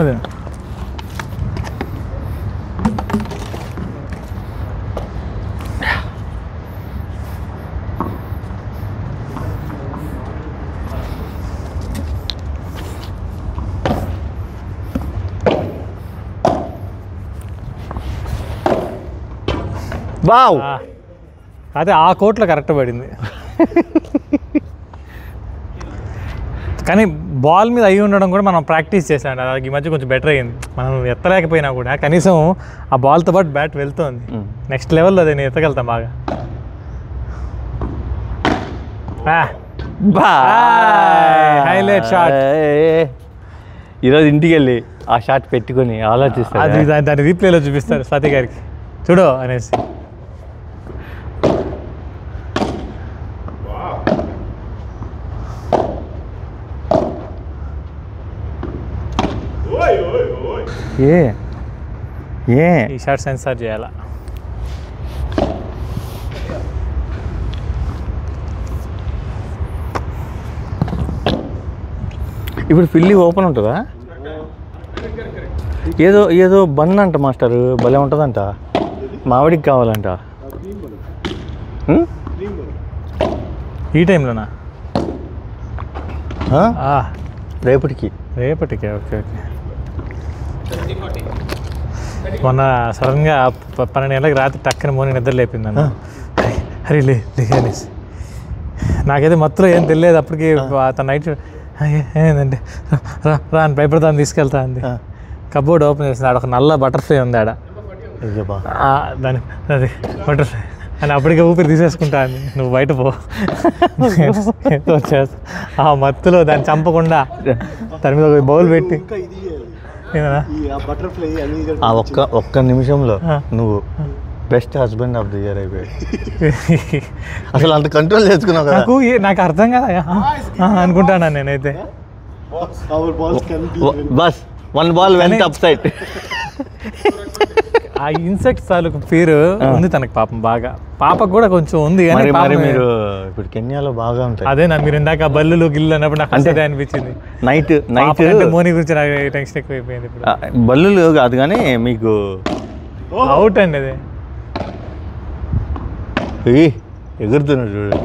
అదే వావ్ అదే ఆ కోట్లో కరెక్ట్ పడింది. కానీ బాల్ మీద అయ్యి ఉండడం కూడా మనం ప్రాక్టీస్ చేసాం. అది ఈ మధ్య కొంచెం బెటర్ అయ్యింది. మనం ఎత్తలేకపోయినా కూడా కనీసం ఆ బాల్తో పాటు బ్యాట్ వెళ్తుంది. నెక్స్ట్ లెవెల్లో అదే నేను ఎత్తగలుగుతాం బాగా. Highlight shot. ఈరోజు ఇంటికి వెళ్ళి ఆ షాట్ పెట్టుకొని ఆలోచిస్తాను. అది దాన్ని రీప్లేలో చూపిస్తారు స్వాతి గారికి, చూడు అనేసి. ఈ షాట్ సెన్సార్ చేయాలా? ఇప్పుడు ఫిల్లి ఓపెన్ ఉంటుందా? ఏదో ఏదో బన్ అంట మాస్టర్, భలే ఉంటుందంట. మామిడికి కావాలంట. ఈ టైంలోనా? రేపటికి. Okay okay. మొన్న సడన్గా 12 గంటలకు రాత్రి టక్కన మోని నిద్ర లేపిందన్న. అరే లేనేసి నాకైతే మొత్తం ఏం తెలియదు. అప్పటికి తన నైట్ ఏంటంటే రా అని భయపడతాను తీసుకెళ్తా అంది. కబోర్డ్ ఓపెన్ చేసింది. ఆడ ఒక నల్ల బటర్ఫ్లై ఉంది. ఆడ దాని అది బటర్ఫ్లై అని అప్పటికే ఊపిరి తీసేసుకుంటా అంది. నువ్వు బయట పో వచ్చేస్తా. ఆ మత్తులో దాన్ని చంపకుండా దాని మీద ఒక బౌల్ పెట్టి ఒక్క నిమిషంలో నువ్వు best husband of the year అయిపోయాడు. అసలు అంత కంట్రోల్ చేసుకున్నావు కదా. నాకు అర్థం కదా అనుకుంటాను నేనైతే. బస్ వన్ బాల్ వెంట అప్ సైడ్. ఆ ఇన్సెక్ట్స్ తాలూకు పేరు ఉంది తనకి పాపం బాగా. పాపకు కూడా కొంచెం ఉంది. కానీ మీరు ఇప్పుడు కెన్యాలో బాగా ఉంటాయి. అదేనా మీరు ఇందాక బల్లులు గిల్లు అన్నప్పుడు నాకు అంతే అనిపించింది. నైట్ మోని గురించి నాకు టెన్షన్ ఎక్కువైపోయింది. ఇప్పుడు బల్లులు కాదు కానీ మీకు అవుట్ అండి. అదే ఎగురుతున్నాడు చూడు.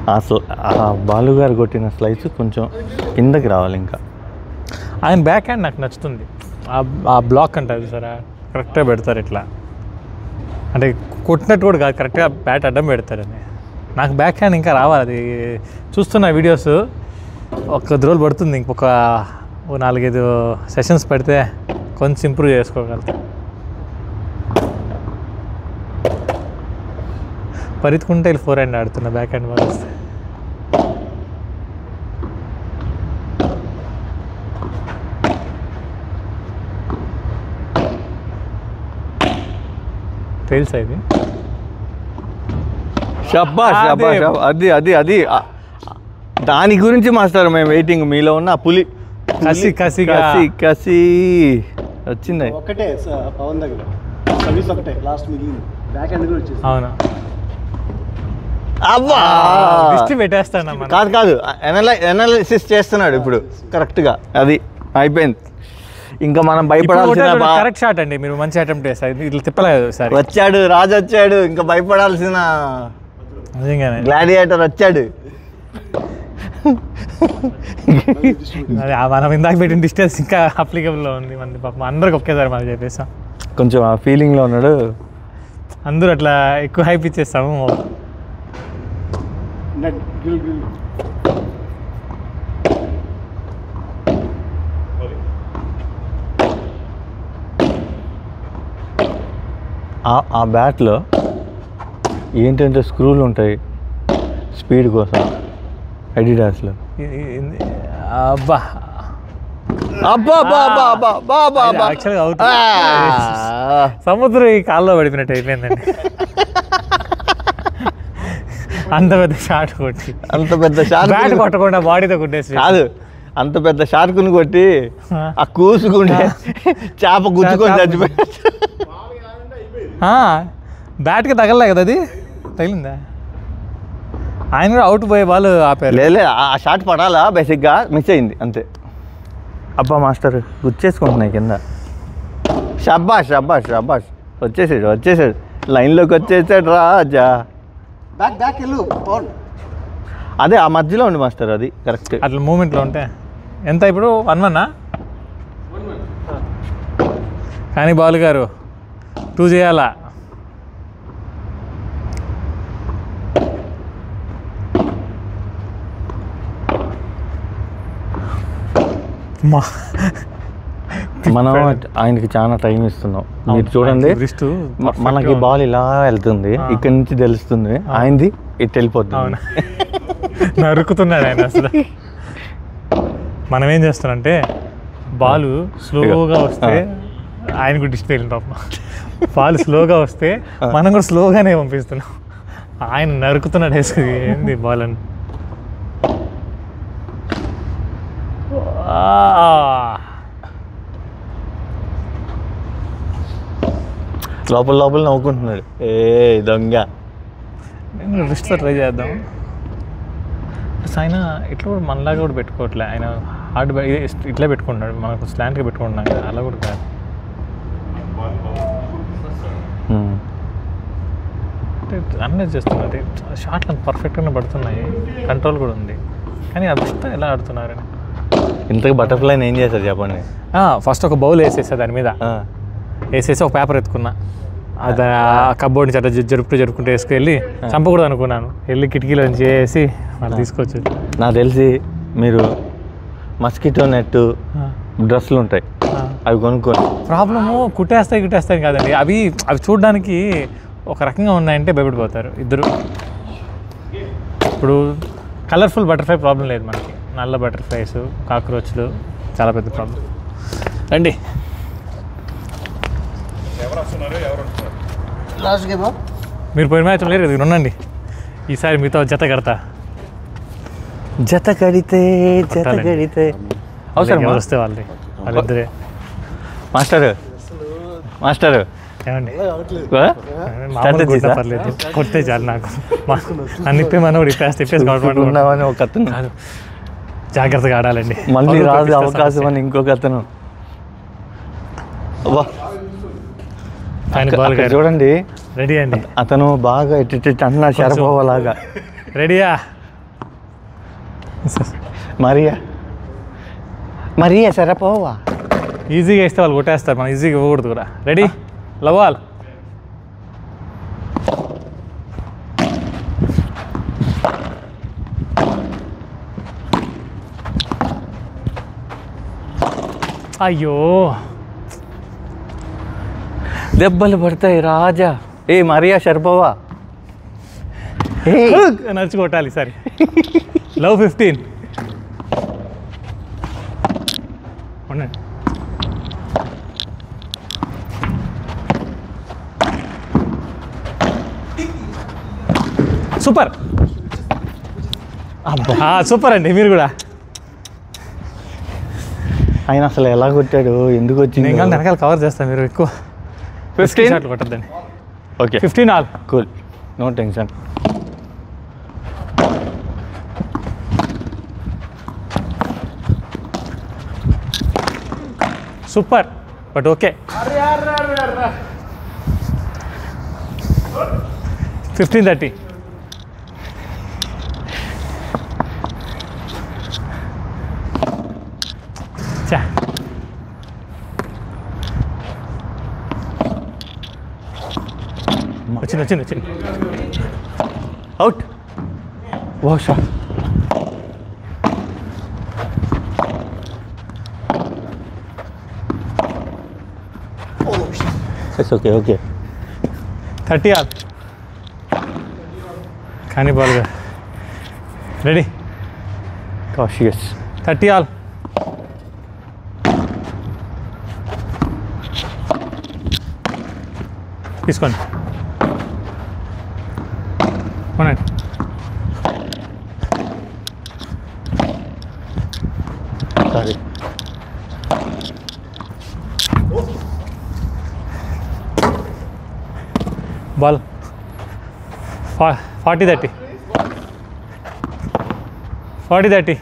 ఆ బాలుగారు కొట్టిన స్లైస్ కొంచెం కిందకి రావాలి. ఇంకా ఆయన బ్యాక్ హ్యాండ్ నాకు నచ్చుతుంది. ఆ బ్లాక్ అంటారు సరే, కరెక్ట్గా పెడతారు ఇట్లా. అంటే కొట్టినట్టు కూడా కాదు, కరెక్ట్గా బ్యాట్ అడ్డం పెడతారని. నాకు బ్యాక్ హ్యాండ్ ఇంకా రావాలి. అది చూస్తున్న వీడియోస్ ఒక రోజులు పడుతుంది. ఇంకొక 4-5 సెషన్స్ పెడితే కొంచెం ఇంప్రూవ్ చేసుకోగలుగుతా. పరిత్తుకుంటే 4 హ్యాండ్ ఆడుతున్నా బ్యాక్ హ్యాండ్ బాగా వస్తే. తెలుసా ఇది? షబ్బాష్ షబ్బాష్. అది అది అది దాని గురించి మాస్టర్ మేము వెయిటింగ్. మీలో ఉన్న పులి కసి కసి కసి కసి వచ్చింది. ఒకటే పవన్ దగ్గర సర్వీస్ ఒకటే లాస్ట్ మిగిలింది. బ్యాక్ హ్యాండ్ కూడా వచ్చేసి. అవునా? అబ్బా లిస్ట్ పెట్టేస్తాను. కాదు కాదు, ఎనాలిసిస్ చేస్తున్నాడు ఇప్పుడు కరెక్ట్గా. అది అయిపోయింది. ఇంకా మనం భయపడాల్సిన కరెక్ట్ షాట్ అండి. మీరు మంచి అటెంప్ట్ చేస్తారు. ఇట్లా తిప్పలేదు సార్. వచ్చాడు రాజు వచ్చాడు. ఇంకా భయపడాల్సిన నిజంగానే గ్లాడియేటర్ వచ్చాడు. అదే మనం ఇందాక పెట్టిన డిస్టెన్స్ ఇంకా అప్లికబుల్లో ఉంది. మన పాపం అందరికి ఒకేసారి మనం చెప్పేసాం. కొంచెం ఆ ఫీలింగ్లో ఉన్నాడు. అందరూ అట్లా ఎక్కువ హైప్ ఇచ్చేస్తాము. ఆ బ్యాట్లో ఏంటంటే స్క్రూలు ఉంటాయి స్పీడ్ కోసం. అడిడాస్లో అబ్బా యాక్చువల్గా అవుట్. సముద్రం ఈ కాల్లో పడిపోయినట్టు అయిపోయిందండి. అంత పెద్ద షాట్ కొట్టి, అంత పెద్ద షాట్ బ్యాట్ కొట్టకుండా బాడీతో కొట్టేసి కాదు, అంత పెద్ద షార్కుని కొట్టి ఆ కూసుకుంటే చేప గుచ్చుకొని చచ్చిపోయాడు. బ్యాట్కి తగలలే కదా, అది తగిలిందా? ఆయన కూడా అవుట్ పోయే బాల్ ఆపారు. లేలే, ఆ షాట్ పడాలా బేసిక్గా, మిస్ అయింది అంతే. అబ్బా మాస్టర్ గుర్చేసుకుంటున్నాయి కింద. షబ్బాష్ షబ్బాష్ షబ్బాష్. వచ్చేసాడు లైన్లోకి వచ్చేసాడు రాజా. బ్యాక్ వెళ్ళు పవన్. అదే ఆ మధ్యలో ఉంది మాస్టర్, అది కరెక్ట్. అట్లా మూమెంట్లో ఉంటే ఎంత ఇప్పుడు 1-1 కానీ బాలు గారు 2 చేయాలా. మనం ఆయనకి చాలా టైం ఇస్తున్నాం. మీరు చూడండి, మనకి బాల్ ఇలా వెళ్తుంది, ఇక్కడ నుంచి తెలుస్తుంది, ఆయనది ఇటు వెళ్ళిపోతుంది. నరుకుతున్నాడు ఆయన అసలు. మనం ఏం చేస్తానంటే బాల్ స్లోగా వస్తే ఆయన కూడా డిస్ప్లే వెళ్ళిన బాల్ స్లోగా వస్తే మనం కూడా స్లోగానే పంపిస్తున్నాం. ఆయన నరుకుతున్నాడు వేసుకుని ఏంది బాల్ అని. లోపల నవ్వుకుంటున్నాడు, ఏ దొంగ. నేను రిస్ట్తో ట్రై చేద్దాం. ఆయన ఇట్లా కూడా మనలాగా కూడా పెట్టుకోవట్లే, ఆయన హార్డ్ ఇట్లా పెట్టుకుంటున్నాడు, మనకు స్లాంట్గా పెట్టుకుంటున్నాం కదా, అలా కూడా కాదు. అనలైజ్ చేస్తున్నది, షాట్లు పర్ఫెక్ట్గానే పడుతున్నాయి, కంట్రోల్ కూడా ఉంది, కానీ అదంతా ఎలా ఆడుతున్నారని. ఇంతకు బటర్ఫ్లైని ఏం చేశారు చెప్పండి. ఫస్ట్ ఒక బౌల్ వేసేసా, దాని మీద వేసేసి ఒక పేపర్ ఎత్తుకున్నా, అది కబ్బోర్డ్ని చట్ట జరుపుకుంటూ వేసుకెళ్ళి చంపకూడదు అనుకున్నాను, వెళ్ళి కిటికీలో చేసి వాళ్ళు తీసుకోవచ్చు. నాకు తెలిసి మీరు మస్కిటో నెట్ డ్రెస్సులు ఉంటాయి, అవి కొనుక్కోండి. ప్రాబ్లము కుట్టేస్తాయి కాదండి, అవి చూడడానికి ఒక రకంగా ఉన్నాయంటే భయపడిపోతారు ఇద్దరు. ఇప్పుడు కలర్ఫుల్ బటర్ఫ్లై ప్రాబ్లం లేదు మనకి, నల్ల బటర్ఫ్లైస్, కాక్రోచ్లు చాలా పెద్ద ప్రాబ్లం. రండి, లాస్ట్ గేమ్ మీరు పోయిన మ్యాచ్ లేరు కదా, ఉండండి, ఈసారి మీతో జత కడితే అవసరం వస్తే వాళ్ళిద్దరే. మాస్టర్ ఏమండి పర్లేదు, కొడితే చాలు నాకు. అన్నిప్పి మనం తిప్పేసి కాదు, జాగ్రత్తగా ఆడాలండి, మళ్ళీ రాదు అవకాశం అని ఇంకొక అతను. చూడండి రెడీ అండి, అతను బాగా ఇటు అంటున్నాడు షరపోవలాగా. రెడీయా మరియా షరపోవా. ఈజీగా ఇస్తే వాళ్ళు కొట్టేస్తారు, మనం ఈజీగా ఇవ్వకూడదు కూడా. రెడీ లవాల్. అయ్యో దెబ్బలు పడతాయి రాజా. ఏ మరియా షర్పోవా నడిచి కొట్టాలి సరే. లవ్ 15 ఉండండి. సూపర్, సూపర్ అండి, మీరు కూడా. ఆయన అసలు ఎలా కొట్టాడు, ఎందుకు వచ్చింది? నేను వెనకాల కవర్ చేస్తాను, మీరు ఎక్కువ 15 షాట్లు కొట్టద్దండి. Okay 15 all cool, no tension. Super, but okay. 15-30. చా వచ్చింది అవుట్. వాషా ఓకే ఓకే 30 ఆల్. కానీ బాల్ రెడీ, కాషియస్. 30 ఆల్. తీసుకోండి, అవునండి. Sorry ball 40-30. 40-30.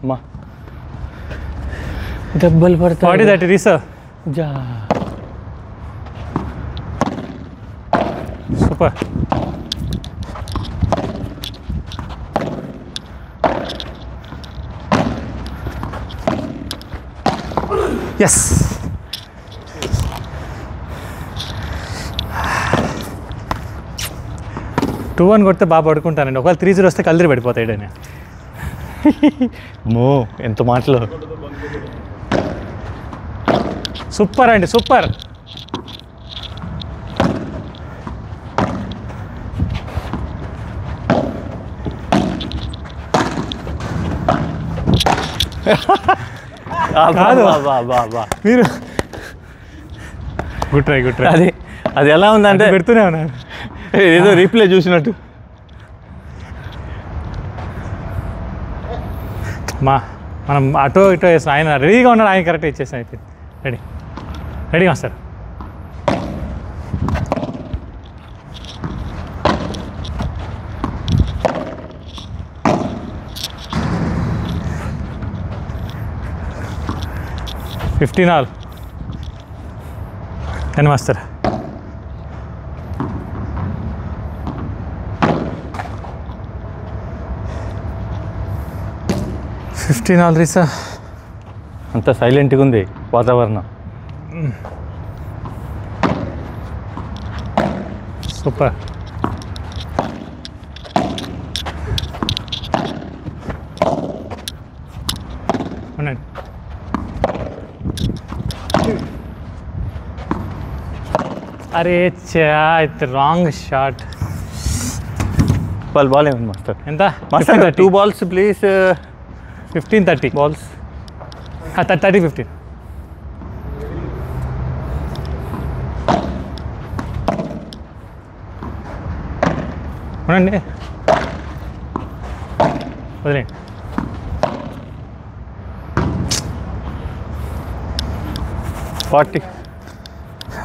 అమ్మా దెబ్బలు పడతాయి. 40-30 రీసర్. జా సూపర్. ఎస్. టూ 1 కొడితే బాగా పడుకుంటానండి. ఒకవేళ 3-0 వస్తే కల్దిరి పడిపోతాయి. నేను మో ఎంత మాటలు. సూపర్ అండి, సూపర్. కాదు. మీరు గుడ్ ట్రై, గుడ్ ట్రై. అది ఎలా ఉందంటే పెడుతూనే ఉన్నాను, ఏదో రీప్లే చూసినట్టు. మనం అటో ఇటో వేసిన ఆయన రెడీగా ఉన్నాడు. ఆయన కరెక్ట్గా ఇచ్చేసాం. అయిపోయింది. Ready master. Fifteen all. 10 master. రీసా. అంత సైలెంట్గా ఉంది వాతావరణం. సూపర్. ఉండండి. అరే ఇట్స్ రాంగ్ షాట్. బాల్ ఏమండి మాస్టర్? ఎంత మాస్టర్ 2 balls ప్లీజ్. 15-30 balls. 30-15. ఉండండి, వదిలేండి.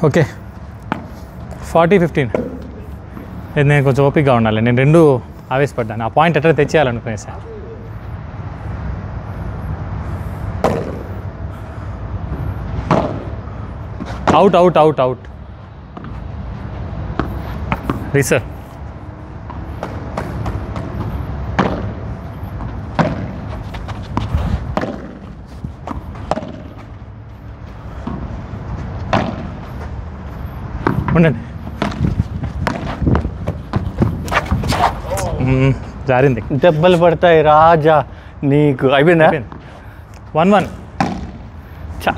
ఓకే 40-15. ఇది నేను కొంచెం ఓపికగా ఉండాలి. నేను 2 ఆవేశపడ్డాను. ఆ పాయింట్ ఎట్లా తెచ్చేయాలనుకునే సార్. అవుట్. రీసర్. ఉండండి. జారింది. దెబ్బలు పడతాయి రాజా నీకు. అయిపోయిందా? 1-1. చా,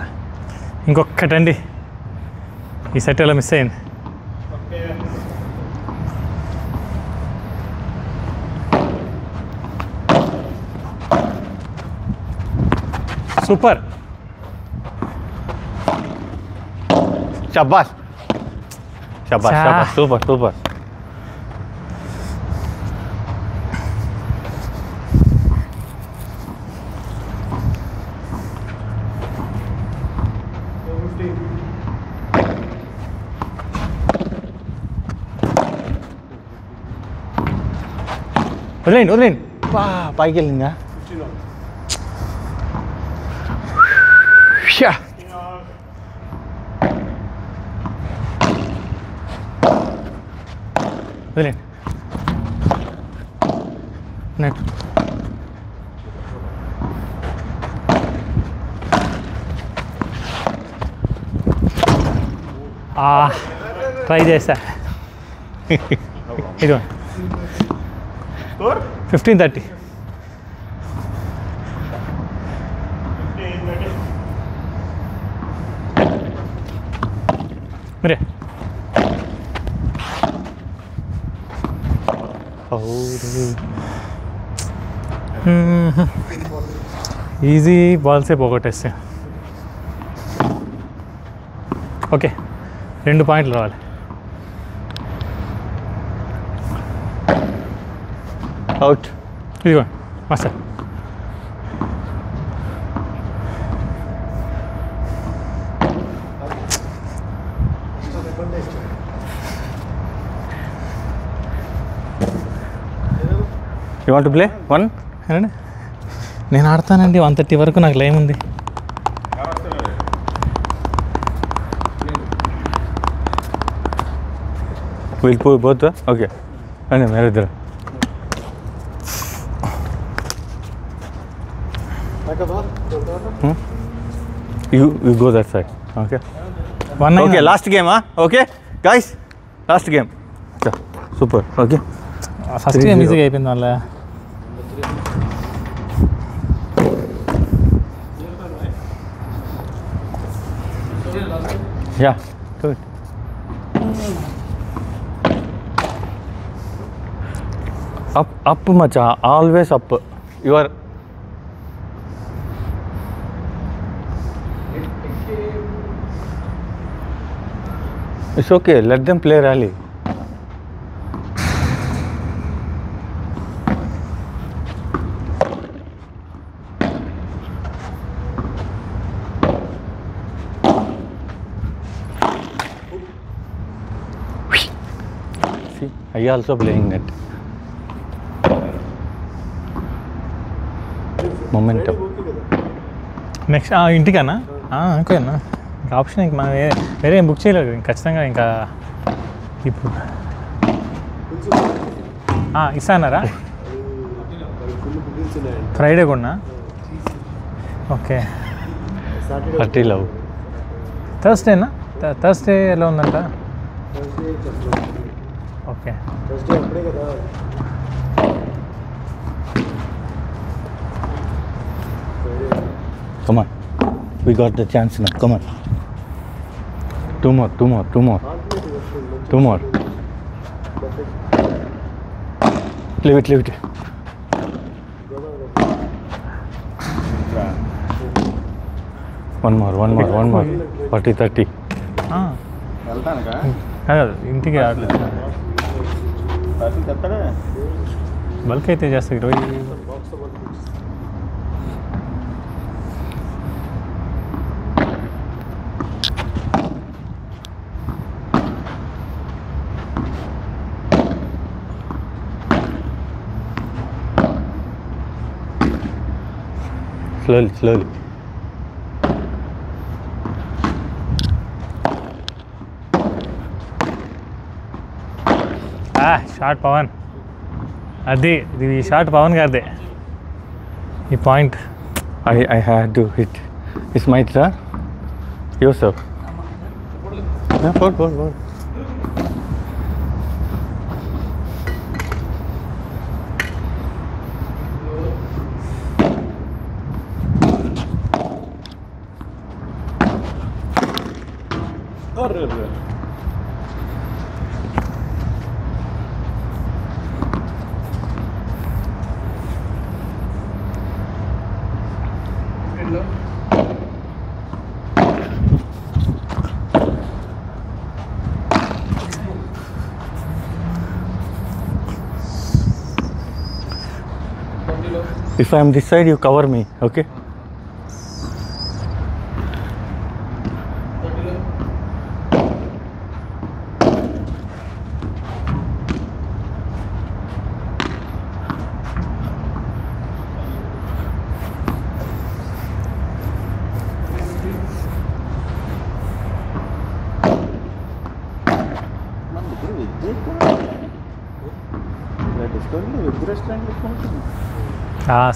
ఇంకొక్కటండి. ఈ సెట్ ఎలా మిస్ అయింది. సూపర్. షబాష్. సూపర్. వదిలేండి. పైకి వెళ్ళిందా? వదిలేండి. నెట్. ట్రై చేశా. ఇదిగో 15-30. మీరే ఈజీ బాల్సే పోగొట్టేస్తే. ఓకే, 2 పాయింట్లు రావాలి. అవుట్. ఇదిగో master. You want to play 1? ఏనండి, నేను ఆడతానండి 130 వరకు నాకు లైన్ ఉంది. వెళ్ళిపోయి పోతా. ఓకే అండి మీరిద్దరు. You go that side. Okay. 1-9. Okay, last game, huh? Okay, guys, last game. Yeah, super. Okay. First game ఈజీగా అయిపోయింది వాళ్ళ. Yeah, good. Up, macha. Always up. You are. It's okay. Let them play rally. See, I also playing net. Momentum. Next ఇంటికన్నా ఓకేనా, ఇంకా option ఇంక మనం వేరే ఏం బుక్ చేయలేదు ఖచ్చితంగా. ఇంకా ఇప్పుడు ఇస్తానారా ఫ్రైడే కూడా? ఓకే. Party love. థర్స్డేనా? థర్స్డే ఎలా ఉందంట? Okay. Come on. We got the chance now. Come on. Two more. Leave it. One more. 40-30. కాదు ఇంటికి రావట్లేదు. బల్క్ అయితే చేస్తా 20. Slowly. షార్ట్ పవన్, అది ఇది షార్ట్ పవన్ గారిదే ఈ point. I had to hit. It's my turn. Yourself. Yeah, forward. If I am this side, you cover me, okay?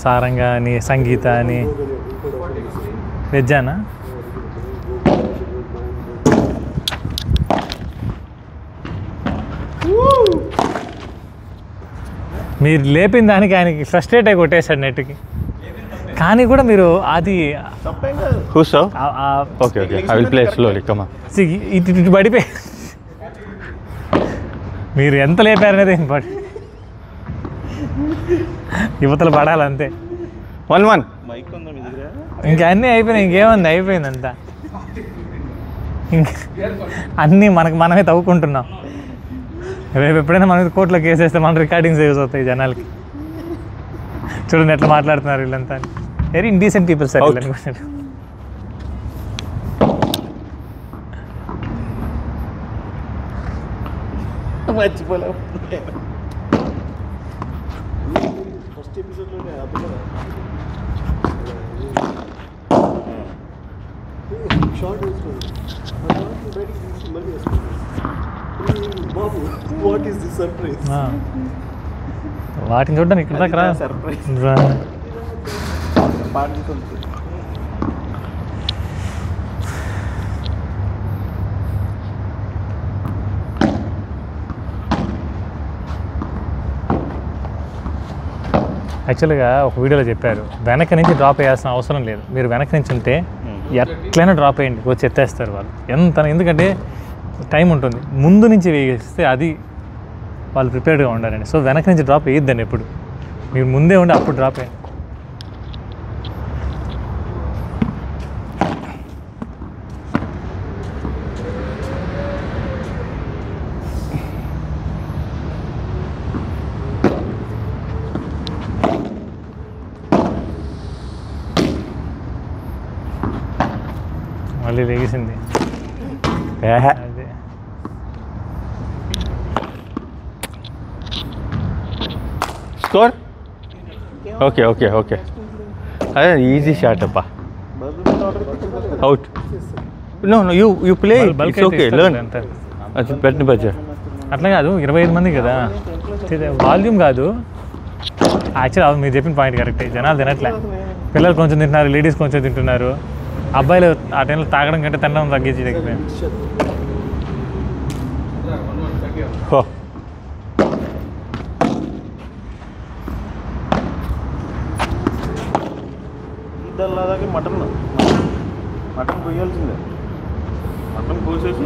సారంగా అని సంగీత అని వెజ్జానా? మీరు లేపిన దానికి ఆయనకి ఫ్రస్ట్రేట్ అయి కొట్టేశాడు నెట్కి. కానీ కూడా మీరు అది Who serve? Okay. I will play slowly. Come on. ఇటు పడిపోయి మీరు ఎంత లేపారనేది ఇంపార్టెంట్. యువతలు పడాలంతే. 1-1. ఇంకా అన్నీ అయిపోయినాయి, ఇంకేముంది, అయిపోయిందంతా. ఇంకా అన్నీ మనమే తవ్వుకుంటున్నాం. రేపు ఎప్పుడైనా మన కోర్టులో కేసు వేస్తే మన రికార్డింగ్స్ యూజ్ అవుతాయి జనాలకి. చూడండి ఎట్లా మాట్లాడుతున్నారు వీళ్ళంతా. వెరీ ఇండీసెంట్ పీపుల్ సార్ అనుకుంటున్నారు. మర్చిపోలేము. ఫస్ట్ ఎపిసోడ్లోనే షార్ట్ వేసుకోండి బయటికి తీసి మళ్ళీ వేసుకోండి బాబు వాట్ ఈస్ దిస్ సర్ప్రైజ్ వాటిని చూడడానికి ఇక్కడ దాకా రా. సర్ప్రైజ్ రా. పార్టీ యాక్చువల్గా ఒక వీడియోలో చెప్పారు వెనక నుంచి డ్రాప్ వేయాల్సిన అవసరం లేదు, మీరు వెనక నుంచి ఉంటే ఎట్లయినా డ్రాప్ వేయండి, వచ్చి ఎత్తేస్తారు వాళ్ళు ఎంత. ఎందుకంటే టైం ఉంటుంది, ముందు నుంచి వేస్తే అది వాళ్ళు ప్రిపేర్డ్గా ఉండాలండి. సో వెనక నుంచి డ్రాప్ వేయొద్దండి ఎప్పుడు, మీరు ముందే ఉండి అప్పుడు డ్రాప్ వేయండి. మళ్ళీ లేచింది అదే. స్కోర్ ఓకే ఓకే ఓకే అదే ఈజీ షాట్ అప్పా. Out. No no you play bulk it's okay learn. అంతే. అది పెట్టిన బచ్చా అట్లా కాదు, 25 మంది కదా, వాల్యూమ్ కాదు. యాక్చువల్ మీరు చెప్పిన పాయింట్ కరెక్టే, జనాలు తినట్లే. పిల్లలు కొంచెం తింటున్నారు, లేడీస్ కొంచెం తింటున్నారు. అబ్బాయిలు ఆ టైంలో తాగడం కంటే తినడం తగ్గించి తగ్గిపోయింది. ఇద్దరిలాగే మటన్ కొయ్యాల్సిందే, మటన్ కోసేసి